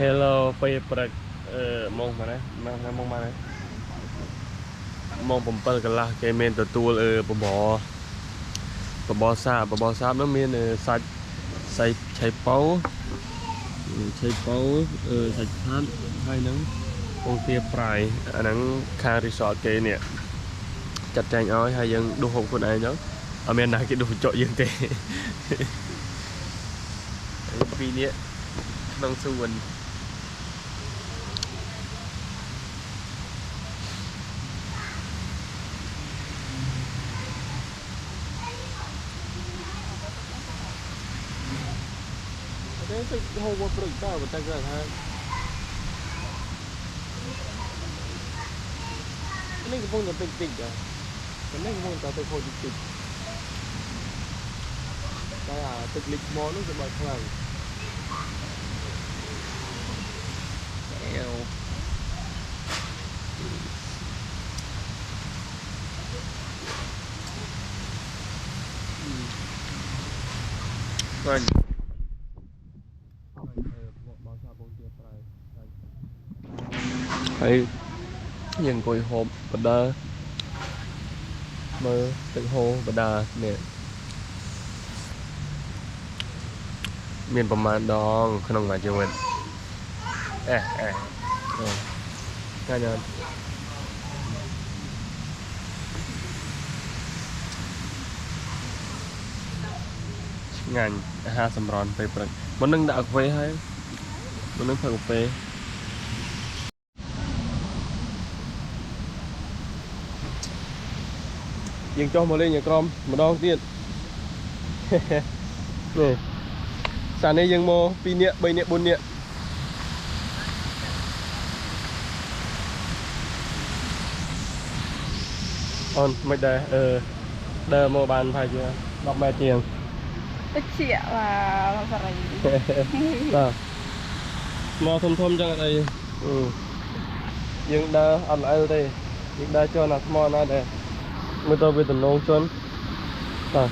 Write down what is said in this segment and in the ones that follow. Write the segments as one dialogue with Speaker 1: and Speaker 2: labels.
Speaker 1: Hello ពេលព្រឹកម៉ោងប៉ុណ្ណាម៉ោងប៉ុណ្ណាម៉ោង7កន្លះគេមានទទួលបបរសាបនោះមានសាច់ឆៃប៉ោសាច់ផាត់ហើយនឹងពងទាប្រៃអាហ្នឹងខាង resort គេនេះចាត់ចែងឲ្យហើយយើងដួសហូបខ្លួនឯងទៅអត់មានណាគេដួសបញ្ចុកយើងទេពីនេះក្នុងសួនទៅហូបព្រឹកតើតែគាត់ថានេះកំពុងតែតិចតែនេះកំពុងតែទៅហូបតិចតែអាទឹកលិចមកនោះគឺបើខ្លាំងអេវហើយយើងអង្គុយហូបបដាមើលទឹកហូរបដានេះមានប្រមាណដងក្នុងមួយជីវិតកាញ់ឆ្ងាញ់អាហារសម្រន់ពេលព្រឹកមុននឹងដាក់កាហ្វេហើយមុននឹងផឹកកាហ្វេយើងចុះមកលេងឲ្យក្រុមម្ដងទៀតនេះសានេះយើងមក2នាក់3នាក់4នាក់អូនមិនដែរដើរមកបានប្រហែលជា10ម៉ែត្រជាង
Speaker 2: តិចជាបាទសរី
Speaker 1: បាទមកធំចឹងអត់អីយើងដើរអត់ល្អិលទេយើងដើរចូលណាថ្មណាដែរមើលទៅវាតំណងជន់បាទ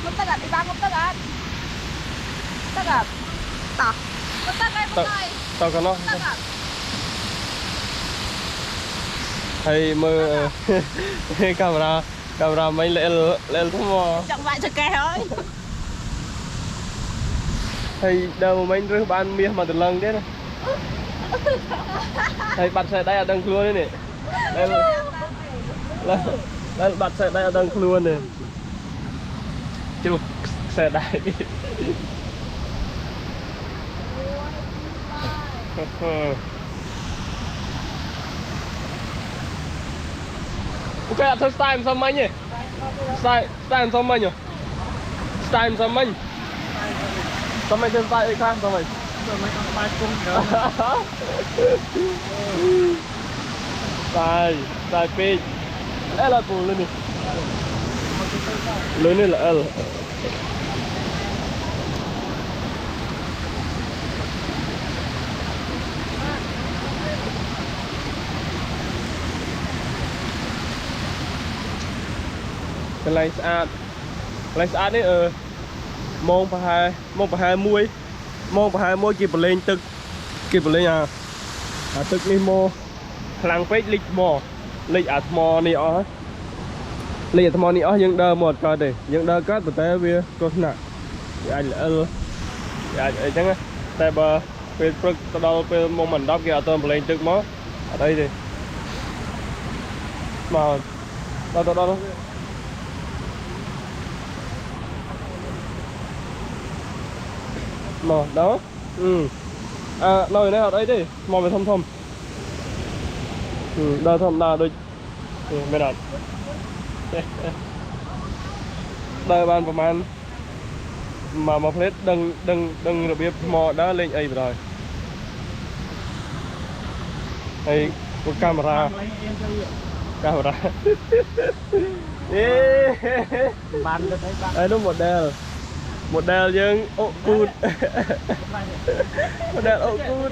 Speaker 2: មកទឹកអត់ពីបានមកទឹកអត់ទឹកអត់តោះមកទឹកហើយមកហើ
Speaker 1: ត
Speaker 2: យ
Speaker 1: កណោះ
Speaker 2: ទឹកអត់
Speaker 1: ហើយមើលកាមេរ៉ាមិញលែលថ្ម
Speaker 2: ចង់វាច់ចកេះ
Speaker 1: ហើយដើរមិញរើសបានមាសមកតលឹងទៀតណាហើយបាត់ខ្សែដៃអត់ដឹងខ្លួនទេនេះលែលបាត់ខ្សែដៃអត់ដឹងខ្លួនទេជ្រុះខ្សែដៃអូខេអត់ធ្វើ style មិនសមមិញទេ style មិនសមមិញ style មិនសមមិញសមមិញធ្វើ style អីខ្លះសមមិញសមមិញអត់បាយគុំច្រើន style ពេកអេឡាពូលនេះលឿននេះល្អិលកន្លែងស្អាតនេះម៉ោងប្រហែល1គេប្រឡែងទឹកគេប្រឡែងអាទឹកនេះមកខ្លាំងពេកលិចមកលិចអាថ្មនេះអស់លិចអាថ្មនេះអស់យើងដើរមកអត់កើតទេយើងដើរកើតប៉ុន្តែវាគ្រោះថ្នាក់វាអាចល្អិលវាអាចអីចឹងតែបើពេលព្រឹកទៅដល់ពេលម៉ោង10គេអត់ទៅប្រឡែងទឹកមកអត់អីទេមកដល់មកដល់នៅនេះអត់អីទេមកវាធំដើរធម្មតាដូចមិនអត់ដើរបានប្រហែលមកផ្លេតដឹងរបៀបថ្មដើរលេងអីបណ្ដោយហើយកាមេរ៉ាបានទៅអីបានហើយនោះ model យើងអូគូត model អូគូត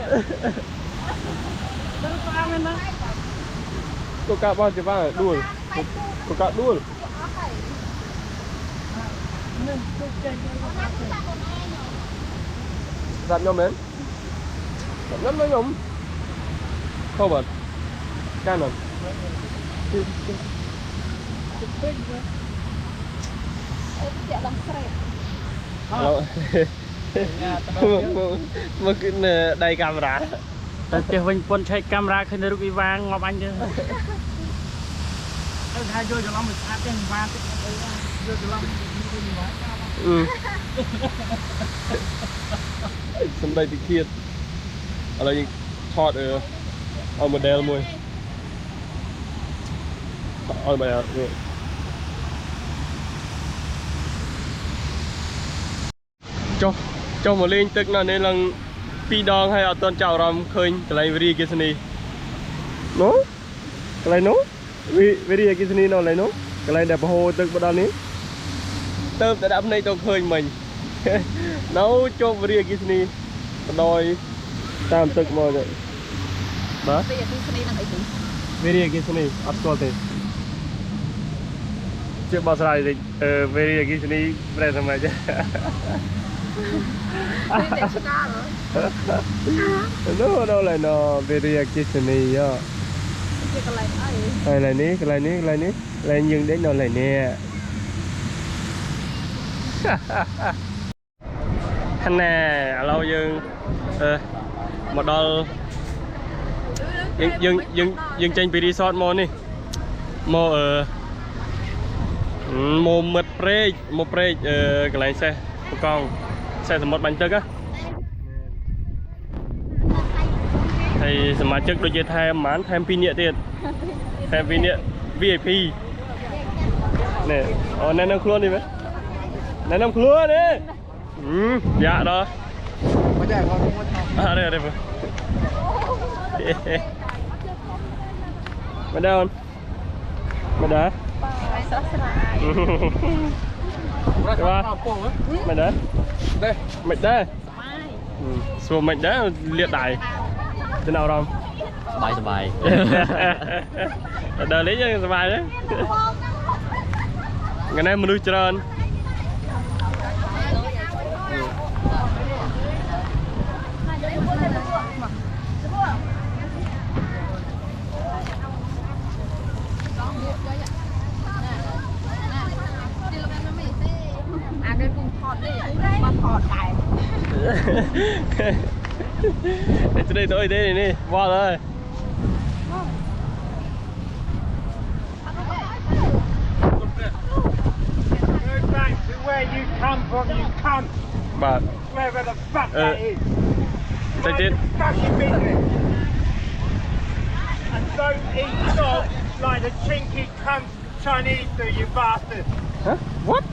Speaker 1: cô cá bao nhiêu vàng đuôi cô cá đuôi giặt nhom đến giặt nhom nhom không bật can rồi mà cái đây camera
Speaker 3: แต่វិញប៉ុនឆែកកាមេរ៉ាឃើញរូបអ៊ីវ៉ាងាប់អញទៅថាយកច្រឡំមិនស្អាតទេអ៊ីវ៉ាទឹកអីយកច្រឡំអ៊ីវ៉ា
Speaker 1: សំដីតិចទៀតឥឡូវយើងថតឲ្យ model មួយឲ្យបែរនេះចុះមកលេងទឹកនៅនេះឡើង2ដងហើយអត់ទាន់ចាប់អារម្មណ៍ឃើញកន្លែងវិរិយអគ្គិសនីនោះកន្លែងនោះវិរិយអគ្គិសនីនៅកន្លែងនោះកន្លែងដែលប្រហូរទឹកមកដល់នេះទៅតែដាក់ភ្នែកទៅឃើញមិញនៅជប់វិរិយអគ្គិសនីបដ ாய் តាមទឹកមកទៅបាទវិរិយអគ្គិសនីអត់ស្គាល់ទេជាបោះស្រាយតិចវិរិយអគ្គិសនីប្រែថាម៉េចនោះឡើយណវិរិយអគ្គិសនីយោជាកន្លែងអីកន្លែងនេះកន្លែងយើងដេកនៅកន្លែងនេះណែឥឡូវយើងមកដល់យើងចេញពីរីសតមកនេះមកមកមិត្តព្រែកមកព្រែកកន្លែងសេះបកងសេះសមុទ្របាញ់ទឹកហើយសមាជិកដូចជាថែមប្រហែលថែម2នាក់ទៀតថែម2នាក់ VIP នេះអូណែនាំខ្លួននេះមែនណែនាំខ្លួននេះយ៉ាដល់មកចាគាត់មកអរេអរេមកដល់មកដល់ស្រស់ស្រាយមកដល់đây mệt đấy xua mệt đấy liệt đại thế nào không
Speaker 3: bài
Speaker 1: đời lấy cho bài đấy ngày nay mình nuôi trơn đây tôi đây này vào rồi
Speaker 3: where you come from you come
Speaker 1: but
Speaker 3: wherever the fuck that is
Speaker 1: they did
Speaker 3: fucking business and don't eat dog like the chinky cunt Chinese do you bastard
Speaker 1: huh what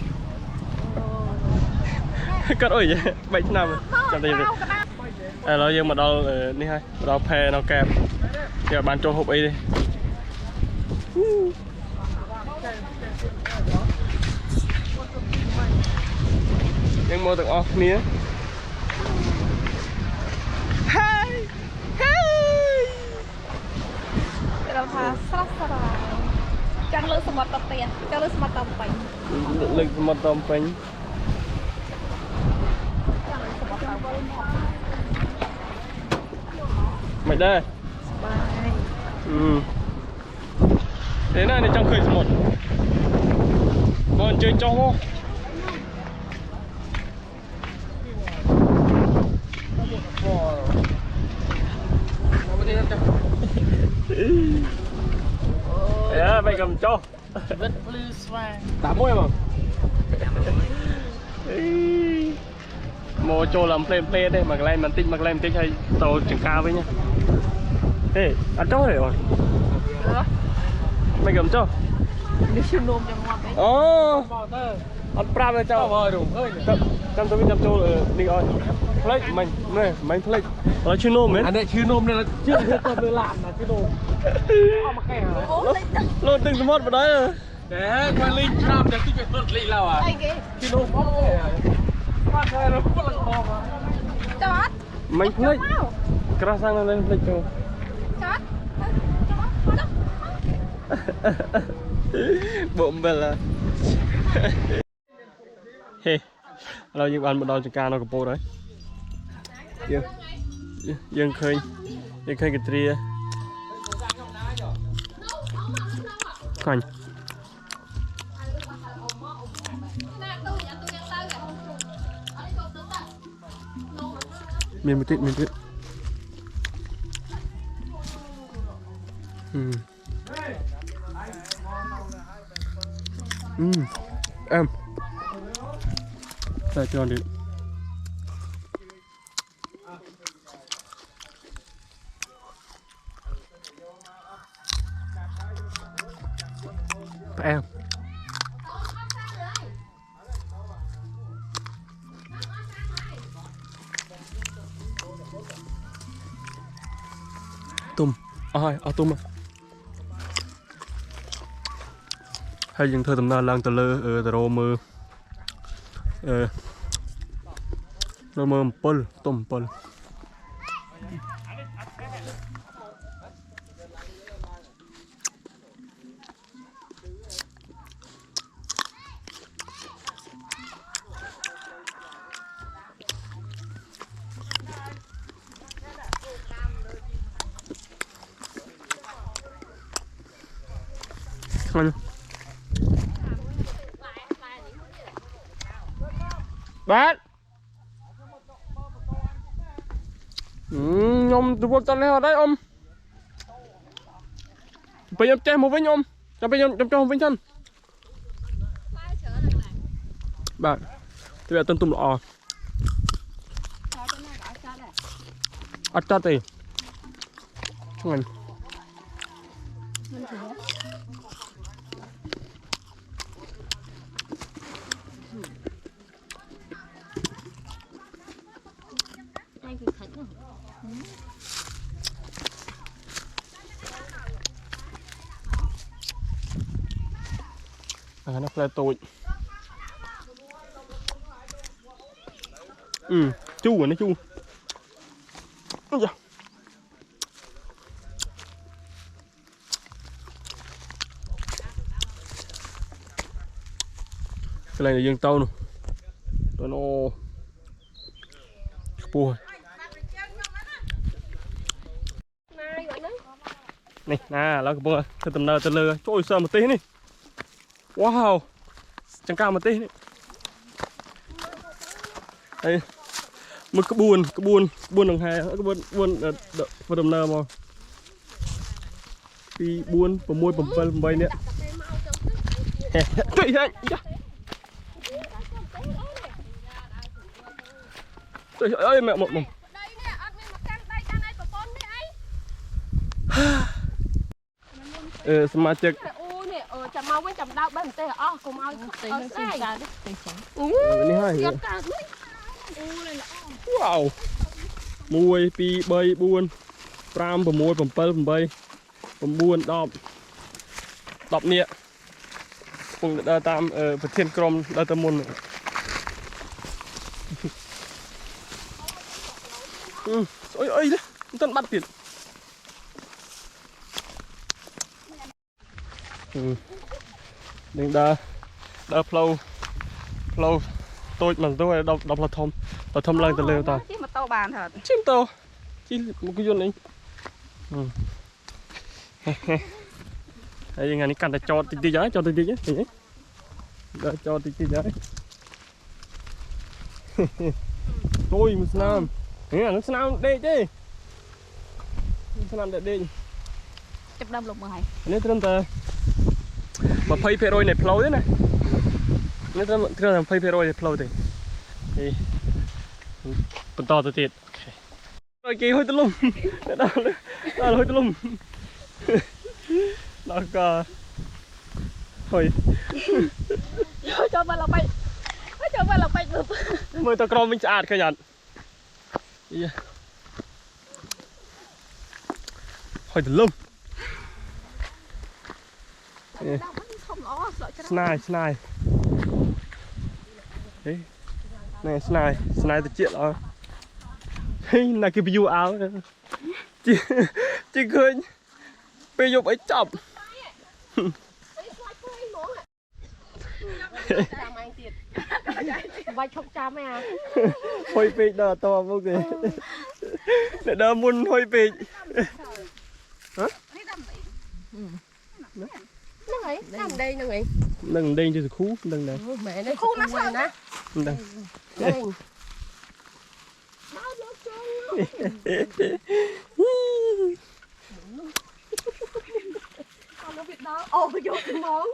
Speaker 1: cất ơi vậy 7 nămចាំតែឥឡូវយើងមកដល់នេះហើយមកដល់ផែនៅកែបគេបានចូលហូបអីទេយើងមកទាំងអស់គ្នាហើយ
Speaker 2: เราพาស្រស់ស្រាយចង់លើសមុទ្រទៅទៀតចង់លើសមុទ្រទៅពេញ
Speaker 1: លើសមុទ្រទៅពេញមិនដែរបាយទេណានេះចង់ឃើញសមុទ្របងអញ្ជើញចុះមកបែកកំចុះវិតភ្លឺស្វាតាមមួយមកមកចូលឡើងផ្លេមទេមួយកន្លែងបន្តិចហើយទៅចង្ការវិញទេអត់ចុះទេបងបែកកំចុះ
Speaker 2: នេះឈឺនោមយ៉ាងងាប់អី
Speaker 1: អូអត់ប្រាប់ទេចុះហើយរូបអើយចាំទៅវិញចាំចូលនេះអត់ផ្លេចមិញផ្លេចឥឡូវឈឺនោមមែនអានេះឈឺនោមនេះជឿទៅលើឡានណាឈឺនោមអត់មកកែលោតទឹកសមុទ្របណ្ដោយតែគាត់លេងឆ្លាប់តែទីវាទៅលេងឡើយអីគេឈឺនោមអត់ទេគាត់ហើយរត់ឡើងមក
Speaker 2: ចអត់
Speaker 1: មិញផ្លេចក្រាស់សាំងlênផ្លេចចូល
Speaker 2: ចអត់
Speaker 1: bộ bella ហេឥឡូវយើងបានមកដល់ចង្ការនៅកំពតហើយយើងឃើញកន្ទ្រាខាញ់មានមួយទៀតអឺអែមតែច្រើនទៀតផ្អែមទុំអស់ហើយអស់ទុំហើយយើងធ្វើដំណើរឡើងទៅលើទៅរកមើលអំពិលទុំអំពិលខាញ់បាទខ្ញុំទៅវត្តតនេះអត់ទេអ៊ំពេលខ្ញុំចេះមកវិញអ៊ំចាំពេលខ្ញុំចុះមកវិញសិនបាទទៅអត់ទុំល្អអត់ចាត់ទេហ្នឹង nó phải tôi chu rồi nó chu ôi da cái này là dương tâu nè nó bùa này nè là cái bùa từ tầm nào từ lừa trôi sờ một tí này wow chẳng cao một tí này đây một cái buôn đằng hai cái buôn đầm nơ mà đi buôn bầm môi bầm bay nè chạy anh trời ơi mẹ một mà chết
Speaker 2: chầm mau với chầm đau bên tê ở cùng ao tê nó xin ra đấy tê trắng
Speaker 1: wow mùi pi bay buôn pram bầm môi bầm pơ bầm bay bầm buôn đọp nè cùng đa tam vật thiên crom đa tam môn ôi ơi đấy tân bắt tiền đừng đa flow tôi mà tôi đọc là thông lên từ lều ta
Speaker 2: chim mà to bàn thật
Speaker 1: chim to chim một cái này đây ngày này cần phải cho tí giấy cho tí giấy để cho tí giấy tôi một năm nghe nước nam đây chứ nước nam đây
Speaker 2: chụp đâm lục mà hay
Speaker 1: nếu chúng ta mà phay phê rồi này flow thế này nếu chúng ta phay phê rồi này flow thì còn to từ tiệt rồi kì hơi tơ lum đó là hơi tơ lum đó cả thôi
Speaker 2: cho ba lọc bay được
Speaker 1: mời tao crom mình chặt cái nhặt hơi tơ lum Snai đấy này snai từ chuyện đó là cái view áo chị khơi bây giờ phải chọc
Speaker 2: vai chọc cha mẹ à
Speaker 1: ហុយពេកដល់តមកទេអ្នកដើមមុនហុយពេក
Speaker 2: nó ấy nằm đây nó ấy
Speaker 1: នឹងដេញទៅសខូនឹងដែរ
Speaker 2: mẹ đây khu nó sao nè
Speaker 1: មិនដឹង
Speaker 2: đây nó biết đó ô vô cái món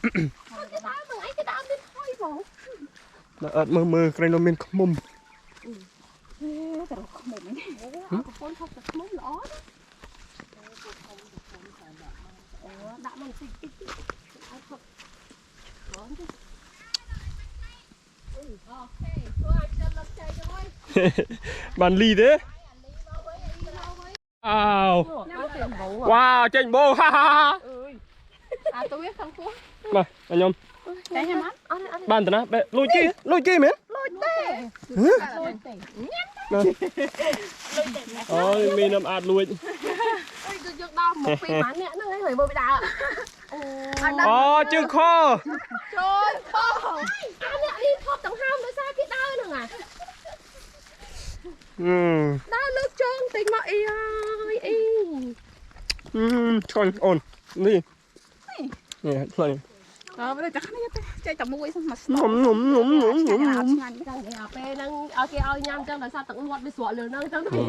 Speaker 2: cái đá mà ấy cái đá biết thôi mà
Speaker 1: ដល់អត់មើលក្រែងនោះមានខ្មុំ
Speaker 2: แต่เราขโมยไหมคนเขาจะขโมยเหรอโอ้ด่ามันสิเอาเขาร้อนดิโอเคช่วยจะรับใจกันไว้
Speaker 1: បានលីទេអោ វ៉ាវចេញបោហាហា
Speaker 2: à tôi biết không cô
Speaker 1: បាទខ្ញុំ
Speaker 2: đây hả mắt
Speaker 1: បានតាណាលួចគេមែន
Speaker 2: lôi tê
Speaker 1: អូយមាននំអាចលួច
Speaker 2: ôi tôi giật đau một phi bán nè nó ngay hồi bơi bị đau
Speaker 1: អូជើងខ
Speaker 2: trời không anh nè đi thọp tầng ham nó sao cái đau nữa à đau nước trơn tình mà y ơi y
Speaker 1: ឆ្កាញ់អូននេះនេះឆ្លាញ់
Speaker 2: bây giờ chắc này chơi chồng mũi xong mà
Speaker 1: ងុំងុំងុំងុំងុំ
Speaker 2: chẳng để ở bên đang ở kia ơi nhâm chẳng là sao tận một bị sụa lửa nâng chẳng thì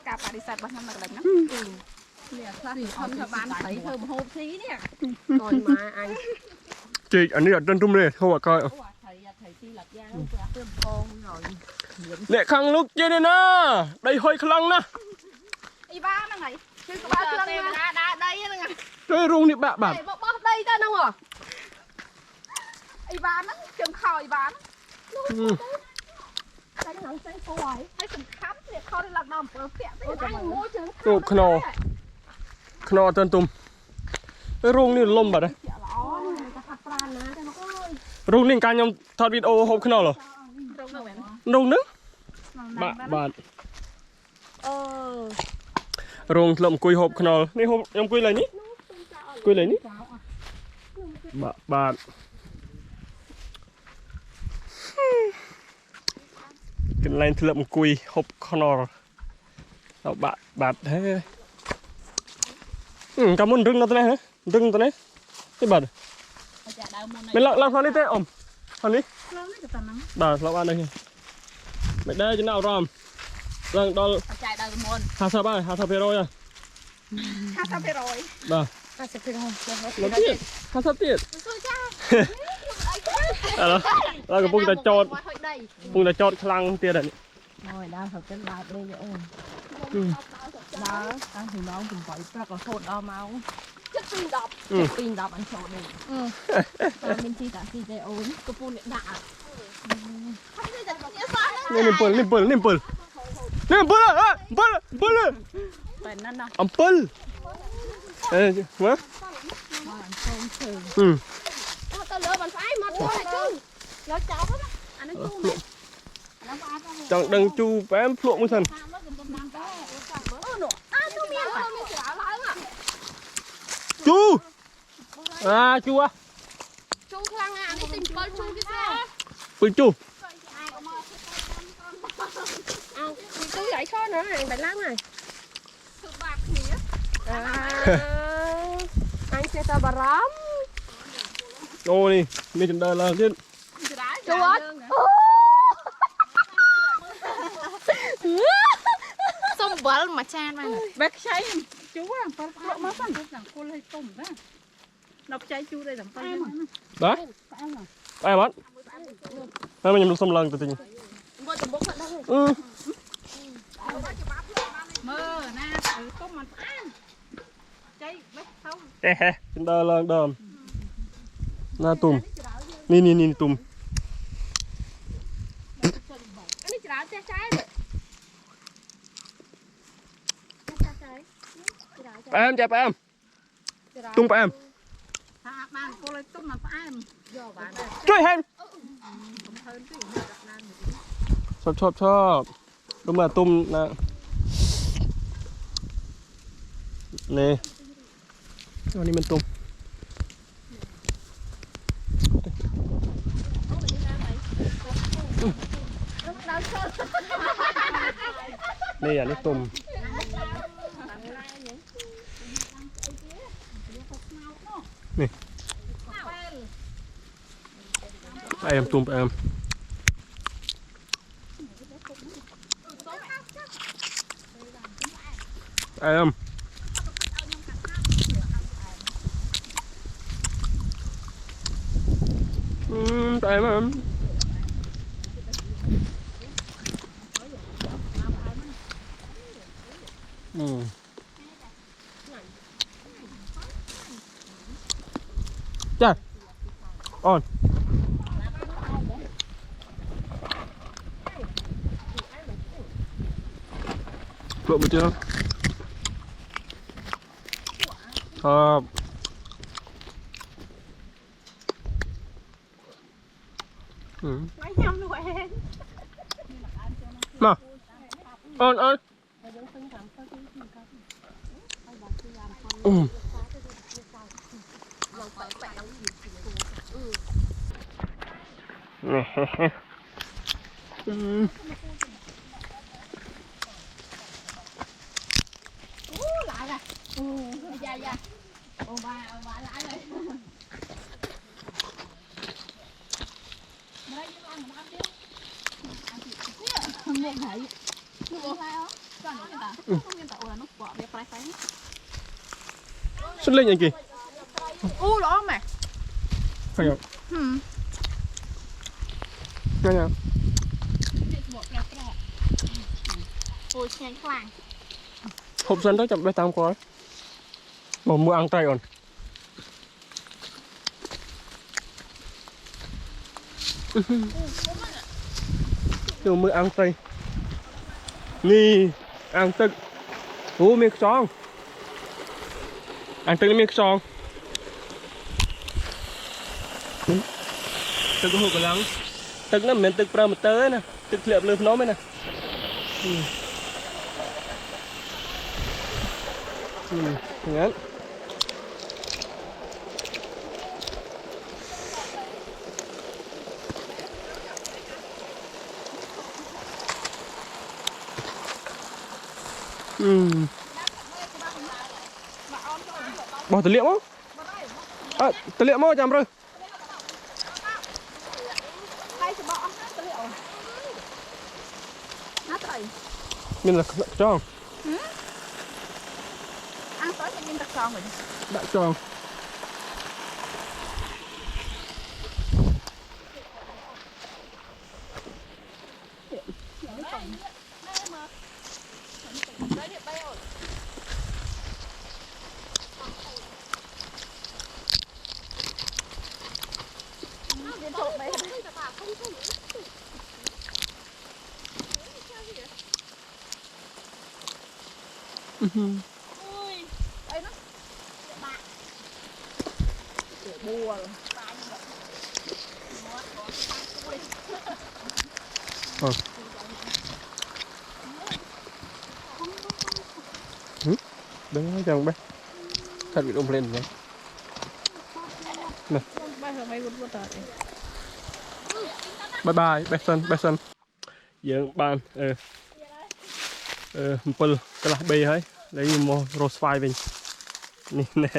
Speaker 2: cả bà đi sạch bao năm mà lần đó nè thì không cho bạn thấy thơm hộp thí nè rồi mà anh
Speaker 1: ជីកអានេះអត់ដឹងទុំទេហូបអត់កយ
Speaker 2: thầy chi lập ra nó ra tôm con rồi
Speaker 1: អ្នកខាងលោកជិះនេះណាដីហុយខ្លាំងណាស់
Speaker 2: y ba nó này chứ có ba lần đá đây nó này
Speaker 1: ទៅរោងនេះបាក់បាត់
Speaker 2: bóp đây ta đâu à y ba nó chừng khò y ba nó cái nó sẽ coi hay cần khám để kho đi làm bờ phẹt đấy anh mua chừng
Speaker 1: អូខ្នោខ្នោអត់ទាន់ទុំទៅរោងនេះលំបាត់ហើយ រោងនេះកាលខ្ញុំថតវីដេអូហូបខ្នុរហ៎រោងហ្នឹងបាក់បាទ រោងធ្លាប់អង្គុយហូបខ្នុរនេះហូបខ្ញុំអង្គុយឡើយនេះអង្គុយឡើយនេះបាក់បាទកន្លែងធ្លាប់អង្គុយហូបខ្នុរដល់បាក់បាទហេកាលមុនរឹងដល់ទៅនេះហ៎រឹងទៅនេះទេបាទមិនឡើងខាងនេះទេអ៊ំខាងនេះបាទធ្លាប់បាននេះមិនដែរចំណាប់អារម្មណ៍ឡើងដល់ចាយដល់មុន50ហើយ50%ហើយ
Speaker 2: 50%rồi
Speaker 1: បាទ
Speaker 2: 50%
Speaker 1: ទៀត50ទៀតអើឡើងកំពុងតែចតកំពុងតែចតខ្លាំងទៀតហើយ
Speaker 2: rồi đau thật cái đau đây vậy đau đang thì nó cũng phải rất là khôn đau máu chất pin độc anh sổ đây mình chỉ cả khi dây ốm cái phun điện đạ
Speaker 1: នេះអំពិលនេះអំពិលនេះអំពិលនេះអំពិលអើអំពិលអំពិល
Speaker 2: phải năn nào
Speaker 1: អំពិលអេមើល
Speaker 2: tao lỡ bàn phải mặt rồi chứ nó cháu đó anh nó chung đấy
Speaker 1: ចង់ដឹងជូប៉ែមភ្លក់មួយសិនជូជូ
Speaker 2: chú khang à đi tìm bơi chú cái sao
Speaker 1: ពឹងជូ
Speaker 2: chú dạy cho nữa này bánh lắm này anh sẽ tao bà rắm
Speaker 1: អូនេះមានចន្ទើឡើងទៀត
Speaker 2: chú ơi xong bớt mà chan mà bác cháy chú à bớt mất phân chẳng cô lấy tôm đó nó cháy chú đây chẳng tay
Speaker 1: បាទអែមអត់ហើយខ្ញុំសុំឡើងទៅទិញ
Speaker 2: mơ nè tôm mà ăn cháy bác không
Speaker 1: ហេហេចន្ទើឡើងដើមណាទុំនេះទុំ
Speaker 2: anh đi chả trái
Speaker 1: ផ្អែមចាផ្អែមទុំផ្អែម
Speaker 2: bạn cô lấy tôm mà phải em
Speaker 1: ជួយហែមชอบดูมาตุ่มนะ nè cho đi mình tôm đây là nước tôm nè em tôm em em em Chà on lộn một chưa mà on xuất lên anh kì
Speaker 2: đó mà
Speaker 1: phải không nghe nhá
Speaker 2: ôi nhanh khoang
Speaker 1: hộp dân đó chậm bé tam coi mà mua ăn tay còn từ mua ăn tay nì ăn tức miếng xoong ăn tức miếng xoong tức cái hộp cái lăng tức nó miếng tức pra một tớ nè tức liệp lượp nó mới nè ngắn bỏ tờ liệu không? Tờ liệu không chạm rồi. Mình là cho.
Speaker 2: ăn tối cho mình đặt con rồi.
Speaker 1: Đã cho. Đứng ở trong bé thật bị ôm lên nhé nè bye bye bé sân dưỡng bàn một phần cái là bê ấy lấy một rose fire mình nè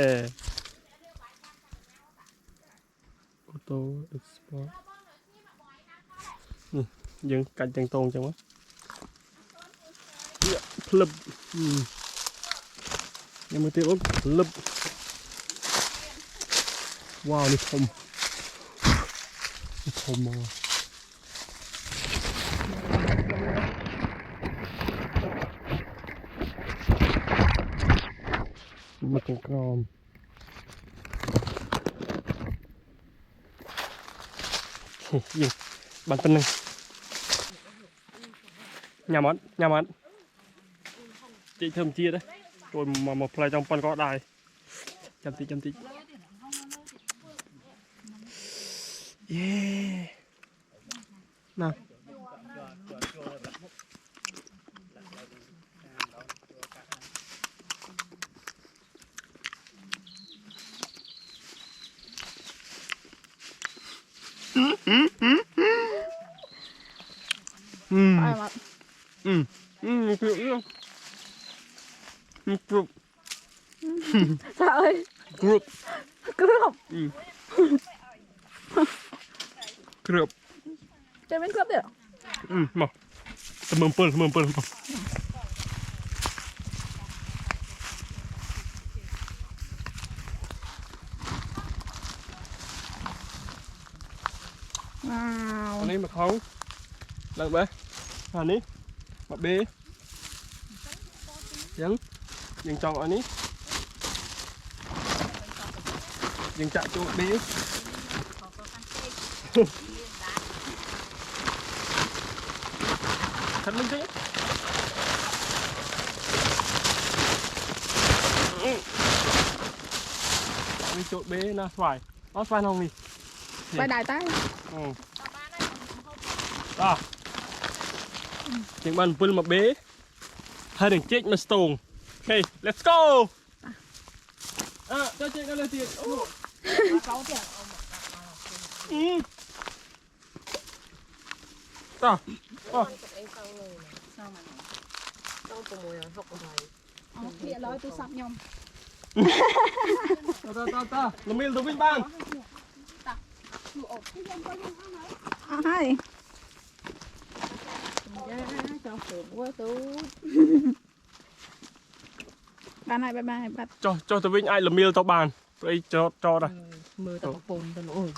Speaker 1: ô tô export dưỡng cạnh chân tôn trong á flip nhưng mà tiêu flip wow đi thùng mà một con crom gì bản thân này nhà món chị thơm chia đấy rồi mà một play trong con có đài chăm tí yeah nào
Speaker 2: Ai mà
Speaker 1: Group. Group.
Speaker 2: trời ơi
Speaker 1: Group.
Speaker 2: cướp
Speaker 1: Group.
Speaker 2: chơi bên cướp được
Speaker 1: Mà. Mừng pul.
Speaker 2: wow
Speaker 1: Anh ấy mà không. Lần bé. Anh ấy. Mà bê. Dừng chọn anh ấy. Dừng chạy chỗ bê. Thật linh thế. Đi chỗ bê nè, xoài. Nó xoài không đi.
Speaker 2: bay đại tay
Speaker 1: À. Những bạn pul mà bê. Hai đừng chết mà stone. Okay, let's go. Cho chị nó lên tiền. Ta.
Speaker 2: địa lối tôi sắp nhom
Speaker 1: Ta. Nó miên tôi vinh bang.
Speaker 2: hai cho sướng quá tú bạn này bạn
Speaker 1: Cho tôi vinh ai là miên tao bàn. Tôi cho đây.
Speaker 2: mưa tao bùng tao nổi